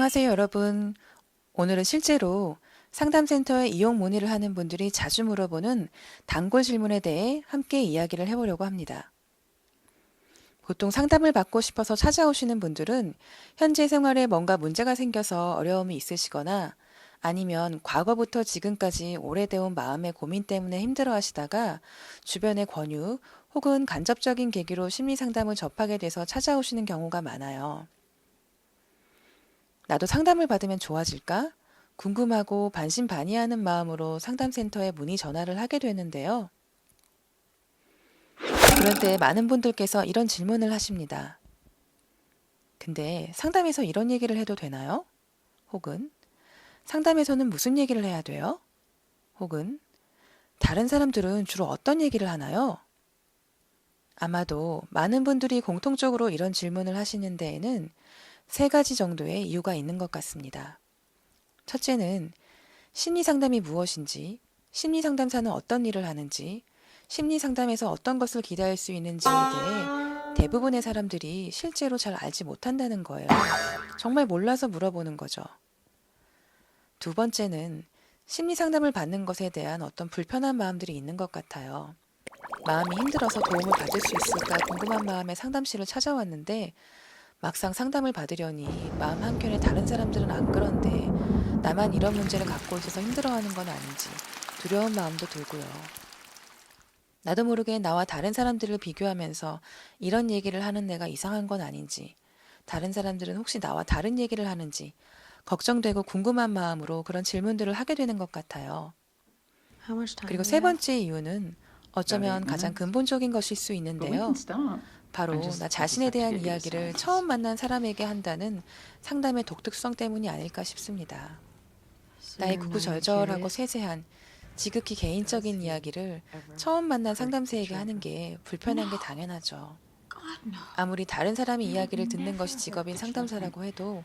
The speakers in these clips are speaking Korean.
안녕하세요, 여러분. 오늘은 실제로 상담센터에 이용 문의를 하는 분들이 자주 물어보는 단골 질문에 대해 함께 이야기를 해보려고 합니다. 보통 상담을 받고 싶어서 찾아오시는 분들은 현재 생활에 뭔가 문제가 생겨서 어려움이 있으시거나 아니면 과거부터 지금까지 오래돼온 마음의 고민 때문에 힘들어 하시다가 주변의 권유 혹은 간접적인 계기로 심리 상담을 접하게 돼서 찾아오시는 경우가 많아요. 나도 상담을 받으면 좋아질까? 궁금하고 반신반의하는 마음으로 상담센터에 문의 전화를 하게 되는데요. 그런데 많은 분들께서 이런 질문을 하십니다. 근데 상담에서 이런 얘기를 해도 되나요? 혹은 상담에서는 무슨 얘기를 해야 돼요? 혹은 다른 사람들은 주로 어떤 얘기를 하나요? 아마도 많은 분들이 공통적으로 이런 질문을 하시는 데에는 세 가지 정도의 이유가 있는 것 같습니다. 첫째는 심리 상담이 무엇인지, 심리 상담사는 어떤 일을 하는지, 심리 상담에서 어떤 것을 기대할 수 있는지에 대해 대부분의 사람들이 실제로 잘 알지 못한다는 거예요. 정말 몰라서 물어보는 거죠. 두 번째는 심리 상담을 받는 것에 대한 어떤 불편한 마음들이 있는 것 같아요. 마음이 힘들어서 도움을 받을 수 있을까 궁금한 마음에 상담실을 찾아왔는데 막상 상담을 받으려니 마음 한켠에 다른 사람들은 안 그런데 나만 이런 문제를 갖고 있어서 힘들어하는 건 아닌지 두려운 마음도 들고요. 나도 모르게 나와 다른 사람들을 비교하면서 이런 얘기를 하는 내가 이상한 건 아닌지, 다른 사람들은 혹시 나와 다른 얘기를 하는지 걱정되고 궁금한 마음으로 그런 질문들을 하게 되는 것 같아요. How much time 그리고 do 세 we have? 번째 이유는 About 어쩌면 8 가장 minutes. 근본적인 것일 수 But we can 있는데요. start. I 바로 just 나 I just 자신에 have to 대한 get you to 이야기를 sign 처음 this. 만난 사람에게 한다는 상담의 독특성 때문이 아닐까 싶습니다. So 나의 now you're 구구절절하고 curious? 세세한 지극히 Does 개인적인 he 이야기를 ever 처음 만난 hurt the 상담사에게 하는 children? 게 불편한 게 당연하죠. God, no. 아무리 다른 사람이 He would 이야기를 듣는 never 것이 hurt 직업인 the children. 상담사라고 해도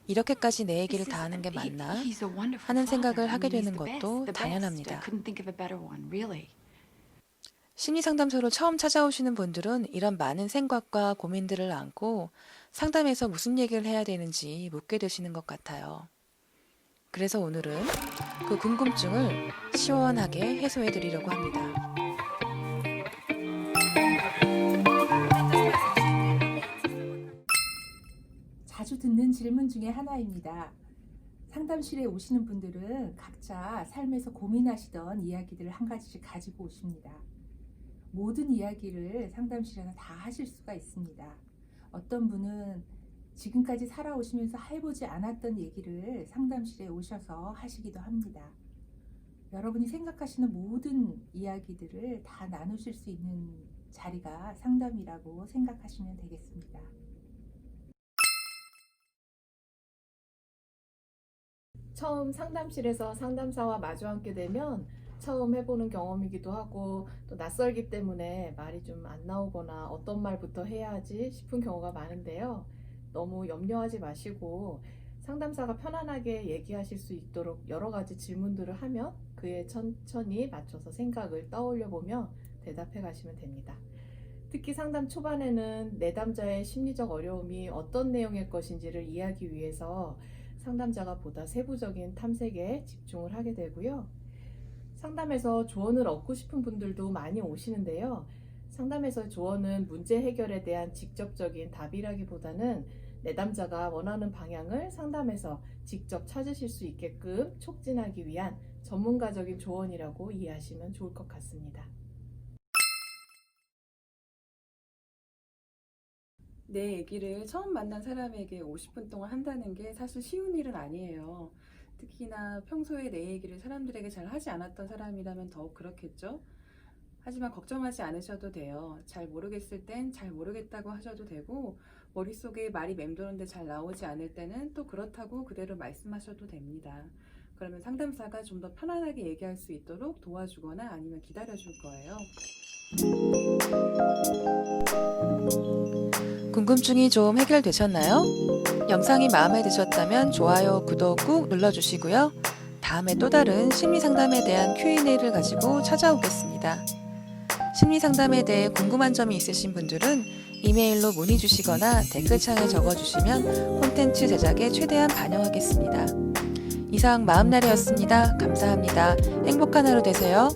이렇게까지 내 얘기를 This 다 is 하는 게 맞나 he's a wonderful 하는 father. 생각을 I 하게 mean, he's 되는 것도 the best. I 당연합니다. couldn't think of a better one, really. 심리상담소로 처음 찾아오시는 분들은 이런 많은 생각과 고민들을 안고 상담에서 무슨 얘기를 해야 되는지 묻게 되시는 것 같아요. 그래서 오늘은 그 궁금증을 시원하게 해소해 드리려고 합니다. 자주 듣는 질문 중에 하나입니다. 상담실에 오시는 분들은 각자 삶에서 고민하시던 이야기들을 한 가지씩 가지고 오십니다. 모든 이야기를 상담실에서 다 하실 수가 있습니다. 어떤 분은 지금까지 살아오시면서 해보지 않았던 얘기를 상담실에 오셔서 하시기도 합니다. 여러분이 생각하시는 모든 이야기들을 다 나누실 수 있는 자리가 상담이라고 생각하시면 되겠습니다. 처음 상담실에서 상담사와 마주 앉게 되면 처음 해보는 경험이기도 하고 또 낯설기 때문에 말이 좀 안 나오거나 어떤 말부터 해야 하지 싶은 경우가 많은데요. 너무 염려하지 마시고 상담사가 편안하게 얘기하실 수 있도록 여러 가지 질문들을 하면 그에 천천히 맞춰서 생각을 떠올려 보며 대답해 가시면 됩니다. 특히 상담 초반에는 내담자의 심리적 어려움이 어떤 내용일 것인지를 이해하기 위해서 상담자가 보다 세부적인 탐색에 집중을 하게 되고요. 상담에서 조언을 얻고 싶은 분들도 많이 오시는데요. 상담에서 조언은 문제 해결에 대한 직접적인 답이라기보다는 내담자가 원하는 방향을 상담에서 직접 찾으실 수 있게끔 촉진하기 위한 전문가적인 조언이라고 이해하시면 좋을 것 같습니다. 내 얘기를 처음 만난 사람에게 50분 동안 한다는 게 사실 쉬운 일은 아니에요. 특히나 평소에 내 얘기를 사람들에게 잘 하지 않았던 사람이라면 더욱 그렇겠죠? 하지만 걱정하지 않으셔도 돼요. 잘 모르겠을 땐 잘 모르겠다고 하셔도 되고, 머릿속에 말이 맴도는데 잘 나오지 않을 때는 또 그렇다고 그대로 말씀하셔도 됩니다. 그러면 상담사가 좀 더 편안하게 얘기할 수 있도록 도와주거나 아니면 기다려줄 거예요. 궁금증이 좀 해결되셨나요? 영상이 마음에 드셨다면 좋아요, 구독 꾹 눌러주시고요. 다음에 또 다른 심리상담에 대한 Q&A를 가지고 찾아오겠습니다. 심리상담에 대해 궁금한 점이 있으신 분들은 이메일로 문의 주시거나 댓글창에 적어주시면 콘텐츠 제작에 최대한 반영하겠습니다. 이상 마음나래였습니다. 감사합니다. 행복한 하루 되세요.